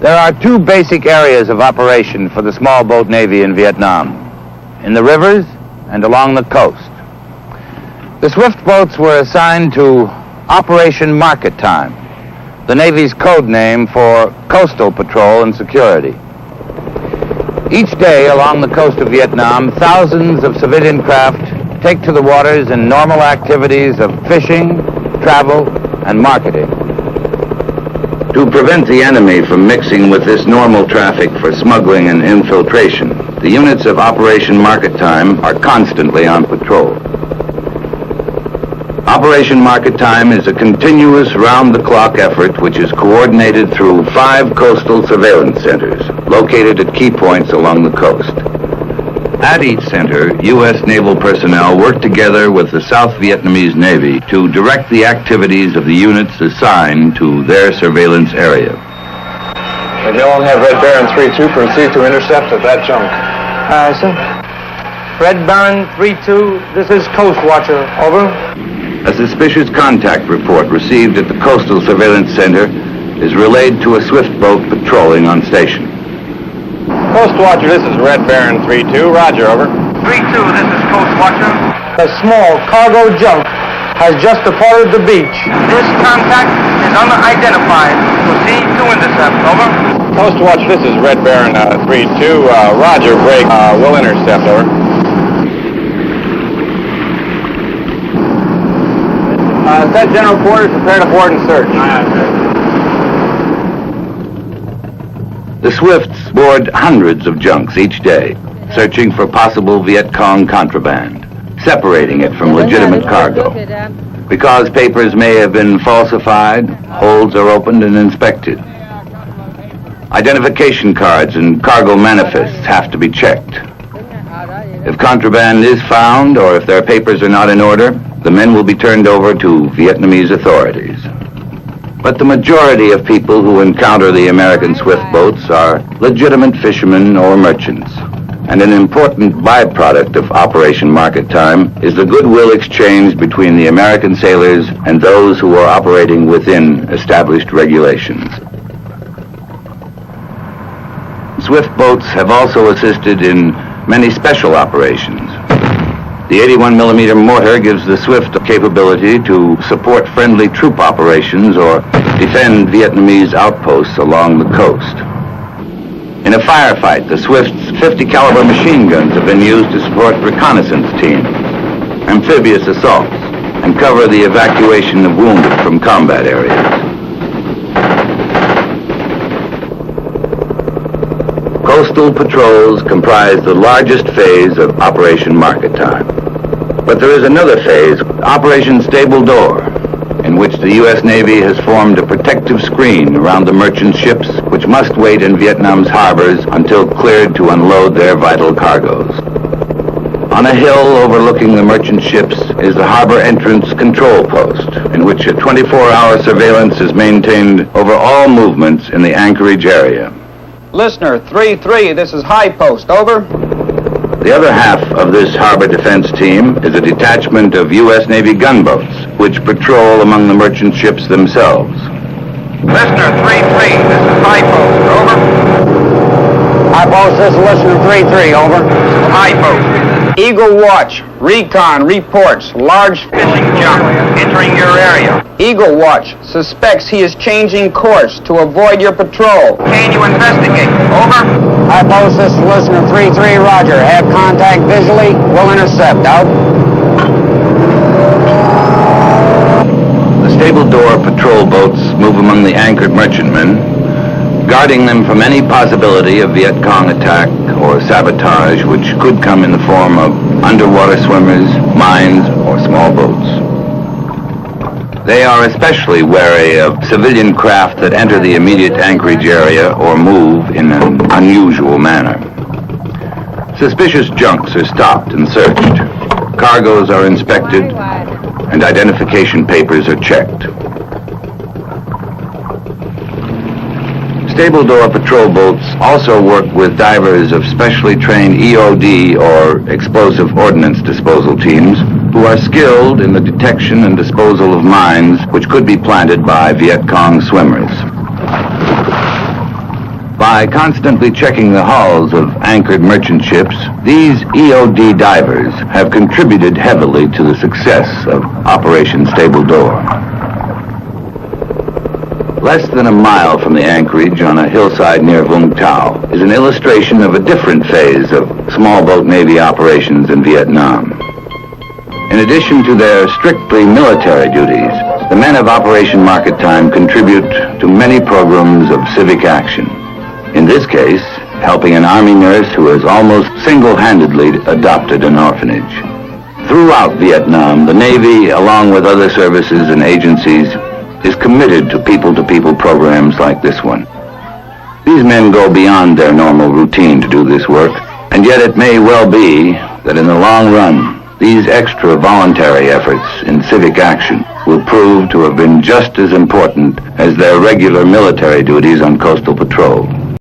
There are two basic areas of operation for the small boat Navy in Vietnam, in the rivers and along the coast. The swift boats were assigned to Operation Market Time, the Navy's code name for coastal patrol and security. Each day along the coast of Vietnam, thousands of civilian craft take to the waters in normal activities of fishing, travel, and marketing. To prevent the enemy from mixing with this normal traffic for smuggling and infiltration, the units of Operation Market Time are constantly on patrol. Operation Market Time is a continuous round-the-clock effort which is coordinated through 5 coastal surveillance centers located at key points along the coast. At each center, U.S. naval personnel work together with the South Vietnamese Navy to direct the activities of the units assigned to their surveillance area. Magellan, have Red Baron 3-2 proceed to intercept at that junk. Sir. Red Baron 3-2, this is Coast Watcher. Over. A suspicious contact report received at the Coastal Surveillance Center is relayed to a swift boat patrolling on station. Coast Watcher, this is Red Baron 3-2. Roger, over. 3-2, this is Coast Watcher. A small cargo junk has just departed the beach. This contact is unidentified. Proceed to intercept. Over. Coast Watcher, this is Red Baron 3-2. Roger, break. We'll intercept. Over. Set general quarters, prepare to board and search. The Swifts board hundreds of junks each day, searching for possible Viet Cong contraband, separating it from legitimate cargo. Because papers may have been falsified, holds are opened and inspected. Identification cards and cargo manifests have to be checked. If contraband is found, or if their papers are not in order, the men will be turned over to Vietnamese authorities. But the majority of people who encounter the American swift boats are legitimate fishermen or merchants. And an important byproduct of Operation Market Time is the goodwill exchange between the American sailors and those who are operating within established regulations. Swift boats have also assisted in many special operations. The 81mm mortar gives the Swift the capability to support friendly troop operations or defend Vietnamese outposts along the coast. In a firefight, the Swift's 50-caliber machine guns have been used to support reconnaissance teams, amphibious assaults, and cover the evacuation of wounded from combat areas. Coastal patrols comprise the largest phase of Operation Market Time. But there is another phase, Operation Stable Door, in which the U.S. Navy has formed a protective screen around the merchant ships which must wait in Vietnam's harbors until cleared to unload their vital cargoes. On a hill overlooking the merchant ships is the harbor entrance control post, in which a 24-hour surveillance is maintained over all movements in the anchorage area. Listener 3-3, this is High Post. Over. The other half of this harbor defense team is a detachment of U.S. Navy gunboats, which patrol among the merchant ships themselves. Listener 3-3, this is High Post. Over. High Post, this is Listener 3-3. Over. High Post. Eagle Watch, recon reports large fishing junk entering your area. Eagle Watch suspects he is changing course to avoid your patrol. Can you investigate? Over. High Post, this is Listener 3-3, roger. Have contact visually. We'll intercept. Out. The Stable Door patrol boats move among the anchored merchantmen, guarding them from any possibility of Viet Cong attack or sabotage which could come in the form of underwater swimmers, mines, or small boats. They are especially wary of civilian craft that enter the immediate anchorage area or move in an unusual manner. Suspicious junks are stopped and searched. Cargoes are inspected, and identification papers are checked. Stable Door patrol boats also work with divers of specially trained EOD or explosive ordnance disposal teams who are skilled in the detection and disposal of mines which could be planted by Viet Cong swimmers. By constantly checking the hulls of anchored merchant ships, these EOD divers have contributed heavily to the success of Operation Stable Door. Less than a mile from the anchorage on a hillside near Vung Tau is an illustration of a different phase of small boat Navy operations in Vietnam. In addition to their strictly military duties, the men of Operation Market Time contribute to many programs of civic action. In this case, helping an Army nurse who has almost single-handedly adopted an orphanage. Throughout Vietnam, the Navy, along with other services and agencies, is committed to people-to-people programs like this one. These men go beyond their normal routine to do this work, and yet it may well be that in the long run, these extra voluntary efforts in civic action will prove to have been just as important as their regular military duties on coastal patrol.